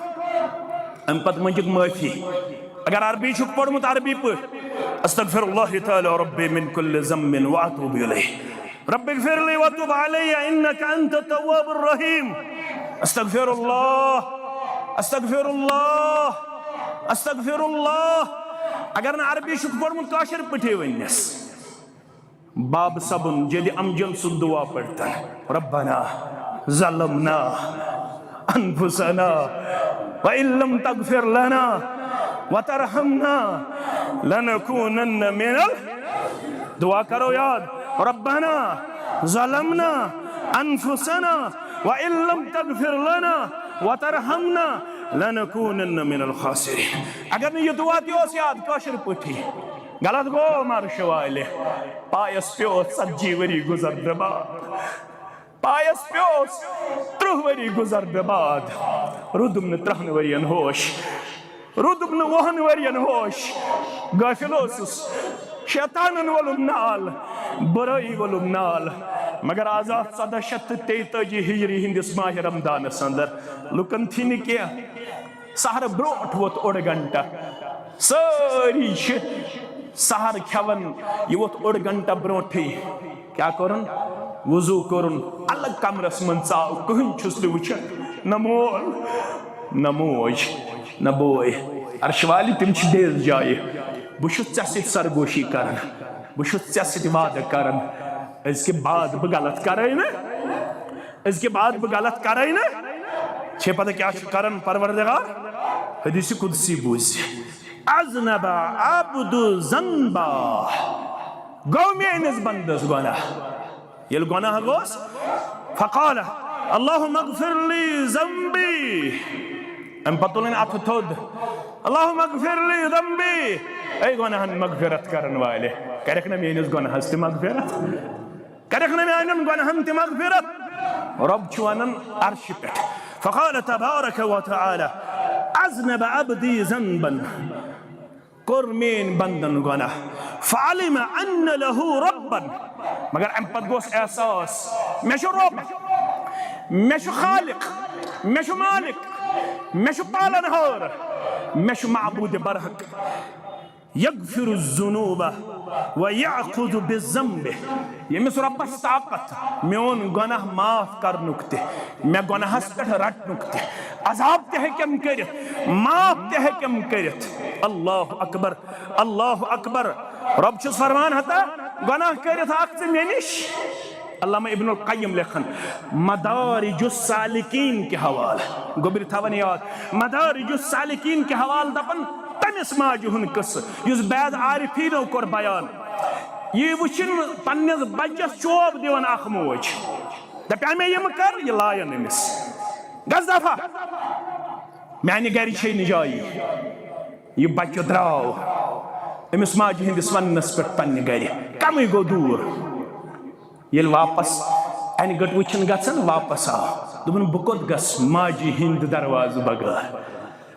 अम पत मंजिक माफी अगर अरबी छुक पढ़मुत अरबी पे अस्तगफिरुल्लाह तआला रब्बी मिन कुल्लि ज़म्बिन व अतूबु इलैह रब्बि इग़फिरली व तुब अलैया इन्नका अंत तव्वाबुर रहीम अस्तगफिरुल्लाह अस्तगफिरुल्लाह अस्तगफिरुल्लाह अगर न अरबी छुक पढ़मुत काशिर पठे वन्नस बाब सबन जदि अमजन सु दुआ पढ़तन रब्बना ज़लमना अनफुसना व इल्लम तगफिर लना व तरहमना लनकूनन्न मिनल दुआ करो याद रब्बना ज़लमना अनफुसना व इल्लम तगफिर लना व तरहमना लनकूनन्न मिनल खासिरीन अगर न ये दुआ दियोस याद काशिर पठी गलत गो मार्श वाले पायस प्योस 70 वरी गुजर बाद पायस प्योस 30 वरी गुजर बाद रुदुम 30 वरियन होश रुदुम 20 वरियन होश गाफिलोस शैतानन वलुम नाल बुराई वलुम नाल मगर आजाद 1743 हिजरी हिंदिस माह रमदान अंदर लुकन थी न क्या सहर ब्रोट वोत 1 घंटा सारी सहर खेवन ये वोत 1 घंटा ब्रोठे क्या करन वजू करन अलग कमरस मन चाव कहीं छुस वुचन न मोल न मोज न बोय अर्शवाली तिम देज जाए बहुत ैस सरगोशी कर बहुत वाद कर इसके बाद बह गलत कर इसके बाद बह गलत कर छे पता क्या करन परवरदिगार हदीस कुदसी बूझ अज़नबा अब्दु ज़न्बा गो मेनिस बंदस गुनाह ये गुनाह गोस फ़क़ाल अल्लाहुम्मा अग़फ़िर ली ज़म्बी अम पतुलन अथ थोद अल्लाहुम्मा अग़फ़िर ली ज़म्बी ऐ गुनाहन मग़फ़िरत करन वाले करक न मेनिस गुनाहस ते मग़फ़िरत करक न मेनिन गुनाहन ते मग़फ़िरत रब छुअनन अर्श पे फ़क़ाल तबारक व तआला अज़नब अब्दी ज़न्बन कोर मेन बंदन गुनाह फ़अलिम अन्न लहू रब्बन मगर अम पत गोस एहसास मे छु रब मे छु खालिक मे छु मालिक मे छु पालनहार मे छु माबूद बरहक यग़फ़िरु ज़ुनूब व यअख़ुज़ु बिज़्ज़म्बि यमिस रब्बस ताकत मेन गुनाह माफ करनुक ते मे गुनाहस पे रटनुक ते अजाब ते हेकम करित माफ ते हेकम करित अल्लाहु अकबर रब छुस फरमान हता गुनाह करित आख मे निश अल्लामा इब्नुल क़य्यिम लेखन मदारिजुस सालिकीन के हवाल गोबिर थवन याद मदारिजुस सालिकीन के हवाल दपन तमिस माजुहन कस युस बैद आरिफीनो कोर बयान ये वुचिन पन्निस बच्चस चोब दिवन अख मोज दपे मे यम कर ये लायन अमिस गज दफा मैंने गर छे निजाई ये बच्चो द्राव अमिस माजि हिंदिस वन्नस पे पन्ने गर कम गो दूर ये वापस अन गट वुचन गसन वापस आव दोपन बह कोत गस माजी हिंद दरवाज बगैर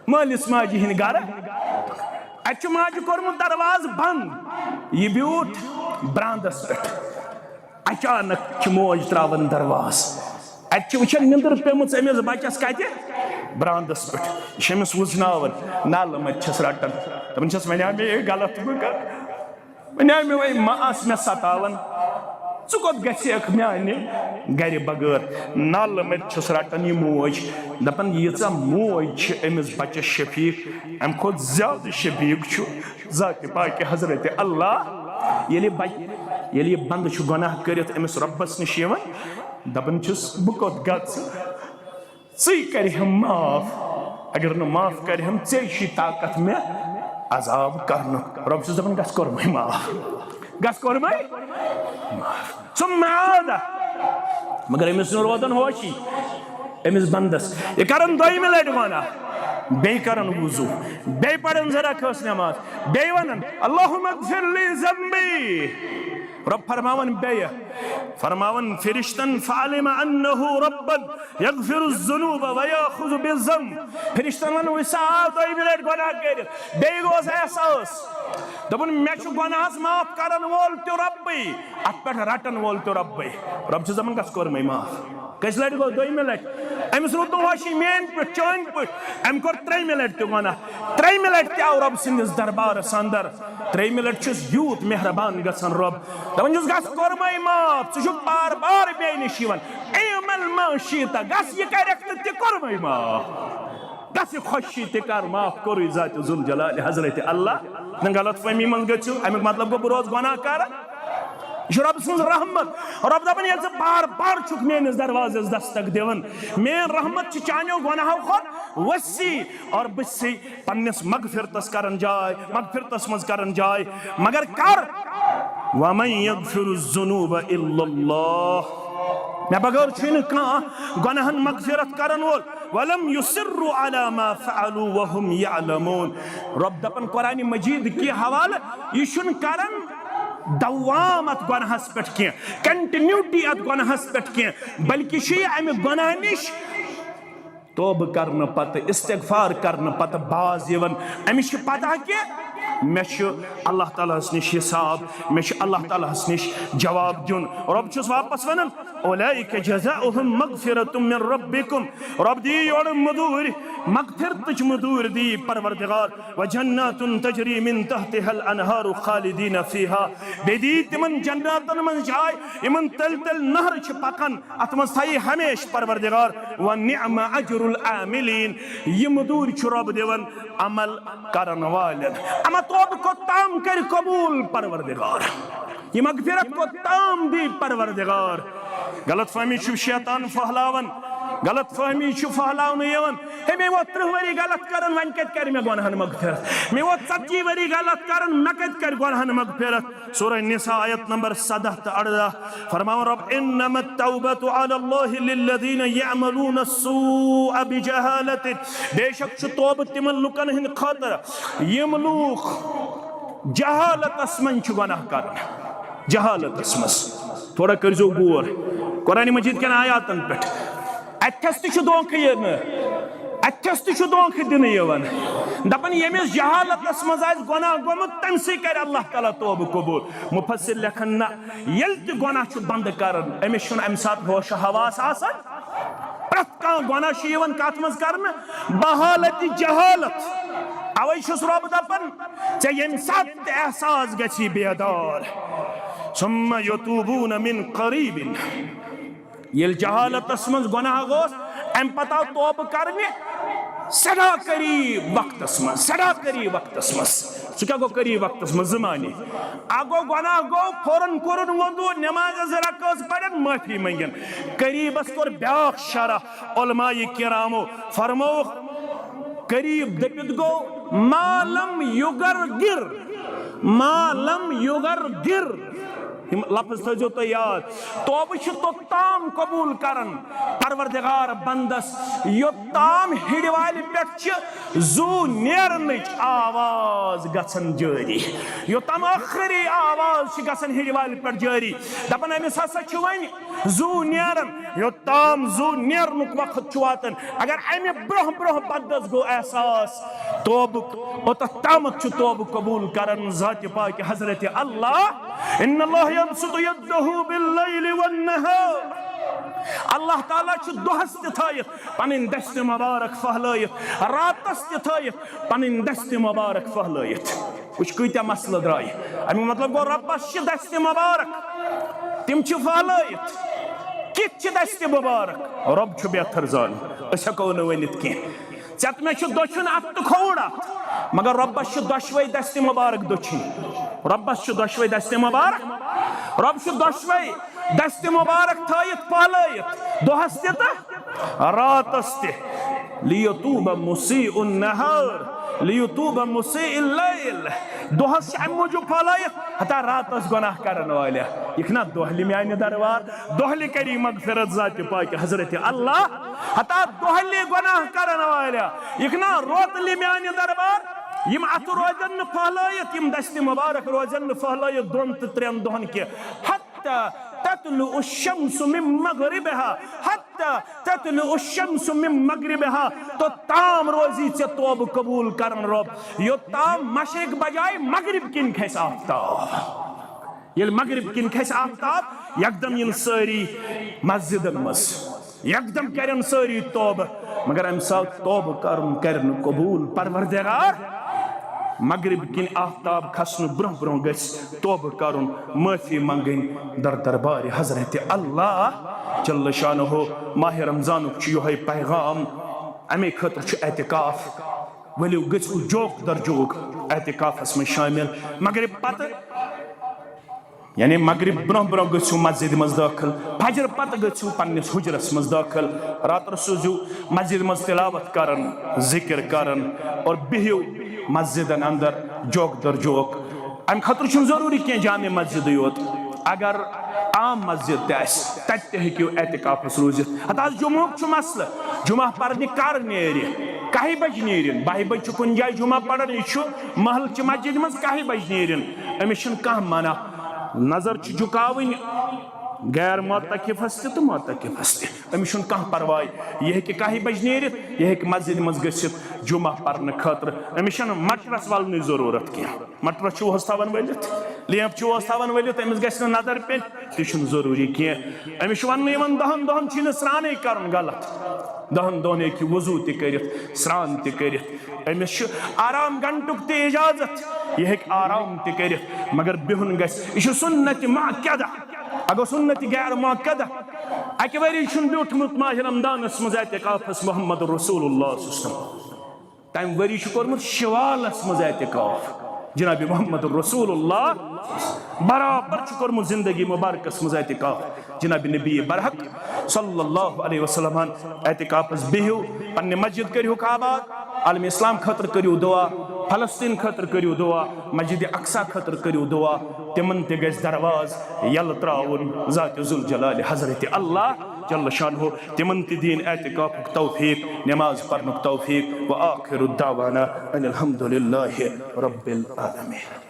मालिस माजी हिंद गर अत माजि कोरमुत दरवाज बंद यह ब्यूट ब्रांदस पे अचानक मोज त्रावन दरवाज अत वुचन निंदर पेमुत अमिस बचस कत ब्रांदस पे अमिस वुजनावन नल मत छस रटन दपन छस वने मे गलत बह कर वने मे वही मास मे सतावन च कोत गख माने गर बगैर नल मत छस रटन यह मोज दपन यीचा मोज अमिस बचस शफीक अम खोत ज्यादा शफीक जात पाक हजरत अल्लाह ये बंद गुनाह करित अमिस रब्बस निश दपन बह कोत गी कर माफ अगर न माफ कर चे ताकत मे अजाब कर रब दपन गस कोरमे माफ गस कोरमे मगर अमिस रोदन होशी अमिस बंदस यह करन दोयमि लटि गुनाह बे करन वुजू बे पढ़न जरा खस नमाज बे वनन अल्लाहुम्मा इग़फिर ली ज़म्बी रब फरमावन फिरिश्तन फ़अलिम अन्नहु रब्बन यग़फिरु ज़ुनूब व याख़ुज़ु बिज़्ज़म्ब फिरिश्तन वन विसाल दोयमि लटि गुनाह कर बे गोस एहसास दपन मे गुनाहस माफ करन वोल तो रब्बे अत पे रटन वोल तो रब्बे रब दपन गस कोरमे माफ कस लटि गो दोयमि लटि अमिस रुत होशी मेन पे चोन पे अम कोर त्रेयमि लटि गुनाह त्रेयमि लटि आव रब सिंदिस दरबारस अंदर त्रेयमि लटि यूत मेहरबान गसन रब दपन गस कोरमे माफ छु बार बार बे निश एमल माशीता गस यह करक ते कोरमे माफ गस खुशी ते कर माफ कोर जात जुल जलाल हजरत अल्लाह न गलत फहमी मन गु अमिक मतलब गो रोज गुनाह कर यह रब सज रहमत रब दपन ये बार बार छुक मेनिस दरवाजस दस्तक दिवन मेन रहमत चानियों गुनाहों खुद वसी और बसी पन्निस मगफिरतस करन जाय मगफिरतस मज करन जाय मगर कर वमन यग़फिरु ज़ुनूब इल्लल्लाह मे बगैर छुन कहां गुनाहन मगफिरत करन वोल वलम युसिर्रु अला मा फ़अलू वहुम यअलमून रब दपन कुरान मजीद के हवाले यह छुन करन दवाम अत गुनाहस पे कह कंटिन्यूटी अत गुनाहस पे कह बल्कि अमि गुनाह निश तौब करने पत इस्तिग़फ़ार करने पत बाज यवन अमिस पता कि मे अल्लाह तालास निश हिसाब मे अल्लाह तालास निश जवाब दुन रब वापस वनन उलैइका जज़ाउहुम मग़फ़िरतुम मिन रब्बिकुम रब दी योर मदूर मग़फ़िरत मदूर दी परवरदिगार व जन्नातुन तजरी मिन तहतिहल अनहारु खालिदीन फीहा बेदी तिमन जन्नातन मन जाय इमन तल तल नहर छ पकन अत मन थाई हमेश परवरदिगार व निअम अजरुल आमिलीन ये मदूर छ रब देवन अमल करन वालन अमा तौब को ताम कर कबूल परवरदिगार ये मग़फ़िरत को ताम दी परवरदिगार गलत फहमी शैतान फहलावन गलत फहमी फहलावन यवन हे मे वो 30 वरी गलत करन वन कत कर मे गुनाहन मग़फ़िरत मे वो 40 वरी गलत करन न कत कर गुनाहन मग़फ़िरत सूरह निसा आयत नंबर 17 ते 18 फरमाओ रब इन्नमा तौबतु अला अल्लाह लिल्लज़ीना यअमलून अस्सूअ बिजहालतिन बेशक छु तौब तिमन लुकन हिंद खातर यम लूख जहालतस मन छु गुनाह करन जहालतस मस थोड़ा करजो गौर कुरान मजीद के आयातन पे अथस तह दोख दिन दपन यमिस जहालतस मज गुनाह गोमुत तमसे कर अल्लाह ताला तौब कबूल मुफस्सिर लेखन ना यल त गुनाह बंद करन अमिस अम सात होश हवास आसन प्रत कह गुनाह कत मज कर बहालत जहालत अवै रब दपन ऐ यम सात एहसास गछि बेदार सुम्मा यतूबून मिन करीबिन ये जहालतस मज गुनाह गोस अम पता तौब करने सदा करीब वक्तस मज क्या गो करीब वक्तस मज ज़माने अगो गुनाह गो फौरन कोरन वोदू नमाज रकस पढ़न माफी मंगन करीबस कोर ब्याख शरह उलमाए किरामो फरमो करीब दपित गो मालम युगर गिर लफ्ज थो तो याद तोब तोताम कबूल करन परवरदिगार बंदस योताम हिड़वाल पे जू नेरन आवाज गसन जारी योताम आखिरी आवाज गसन हिड़वाल पे जारी दपन अमिस हसा वन जू नेरन योताम जू नेरनुक वक्त वातन अगर अमे ब्रोह ब्रोह बदस गो एहसास तोबुक ओत तामत तोब कबूल करन ज़ात पाक हजरत अल्लाह इन्नल्लाह यबसुतु यदहु बिल्लैलि वन्नहार अल्लाह ताला दोहस थ पन दस्त मुबारक फहलत रातस थ पन दस्त मुबारक फहलत वुच कत्या मसल द्राय अमी मतलब गो रब्बस दस्त मुबारक तिम फहलत कित दस्त मुबारक रब बेहतर जान हको वनित कह चत मे दोचन अत तो खोड़ अत मगर रब्बस दोशवे दस्त मुबारक दोचिन रब्बस दोशवे दस्त मुबारक रब दोशवे दस्त मुबारक थयत पहलत दोहस रातस लियतूब मुसीउन नहार लियतूब मुसीइल लैल दोहस अम मूजूब पहलत हता रातस गुनाह करन वाले यखना दोहली म्यान दरबार दोहली करी मगफिरत ज़ात पाक हजरत अल्लाह हता दोहली गुनाह करन वाले यखना रोतली म्यान दरबार यम अत रोजन फहलत यम दस्त मुबारक रोजन फहलत दोन तो त्रेन दोहन के हत्ता ततलु अश-शम्सु मिन मगरिबहा हत्ता ततलु अश-शम्सु मिन मगरिबहा तो ताम रोजी से तौब कबूल करन रब यो ताम मशरिक बजाय मगरिब किन खस आफ्ताब ये मगरिब किन खस आफ्ताब यकदम इन सारी मस्जिदन मस यकदम करन सारी तौब मगर अम साथ तौब करन कबूल परवरदिगार मगरिब किन आफ्ताब खसन ब्रोह ब्रोह गस तौब करुन माफी मंगन दर दरबार हजरत अल्लाह जल्ल शानहु माह रमजानुक योहे पैगाम अमे खतर एतिकाफ वलियो गु जोक दर जोक एतिकाफस में शामिल मगरिब पत यानी मगरिब ब्रोह ब्रोह गु मस्जिद मज दाखिल फजर पत गु पन्निस हुजरस मज दाखिल रात सोजू मस्जिद मज तिलावत करन जिक्र करन और बिहियो मस्जिदन अंदर जोक दर जोक अम खतर जरूरी कह जामे मस्जिद योत अगर आम मस्जिद तत हेकियो एतिकाफस रूजित हता जुमुक मसल जुमा पर्न कर नेर कह बज नेरिन 12 बज कुन जाय जुमा पड़न यह महल च मस्जिद मज कह बज नेरिन अमिस कह मना नजर झुकावन गैर मोतकिफस तो मोतकिफस अमिस कह परवाह यह कह बज नेरित यह मस्जिद मज गसित जुमा पर्न खतर अमिस मटरस वलन जरूरत कह मटरस तवन वलित लेप तवन वलित अमिस गस नजर पे तह जरूरी कह अमिस वन 10 दोहन स्नान कर गलत 10 दोहन हे वजू तक स्नान तक अमिस आराम घंटुक त इजाजत यह आराम तक मगर बिहुन गस यह सुन्नत मुअक्कदा अगर सुन्नत गैर मुअक्कदा अकि वरी ब्यूठमुत माह रमदानस मज एतिकाफस मोहम्मद रसूलुल्लाह तम वरी कोर्मुत शवालस मज एतिकाफ जनाब मोहम्मद रसूलुल्लाह बराबर कोर्मुत जिंदगी मुबारकस मज एतिकाफ जनाब नबी बरहक सल्लल्लाहु अलैहि वसल्लम एतिकाफस बिहियो पन्ने मस्जिद करियो आबाद आलम इस्लाम खतर करियो दुआ फलस्तीन खतर करियो दुआ मस्जिद अक्सा खतर करियो दुआ तिमन ते गस दरवाज यल त्राउन ज़ात जुल जलाल हजरत अल्लाह जल्ल शानहु तिमन ते दीन एतिकाफ तौफीक नमाज पढ़नुक तौफीक व आखिरु दावाना अनिल हम्दुलिल्लाहि रब्बिल आलमीन।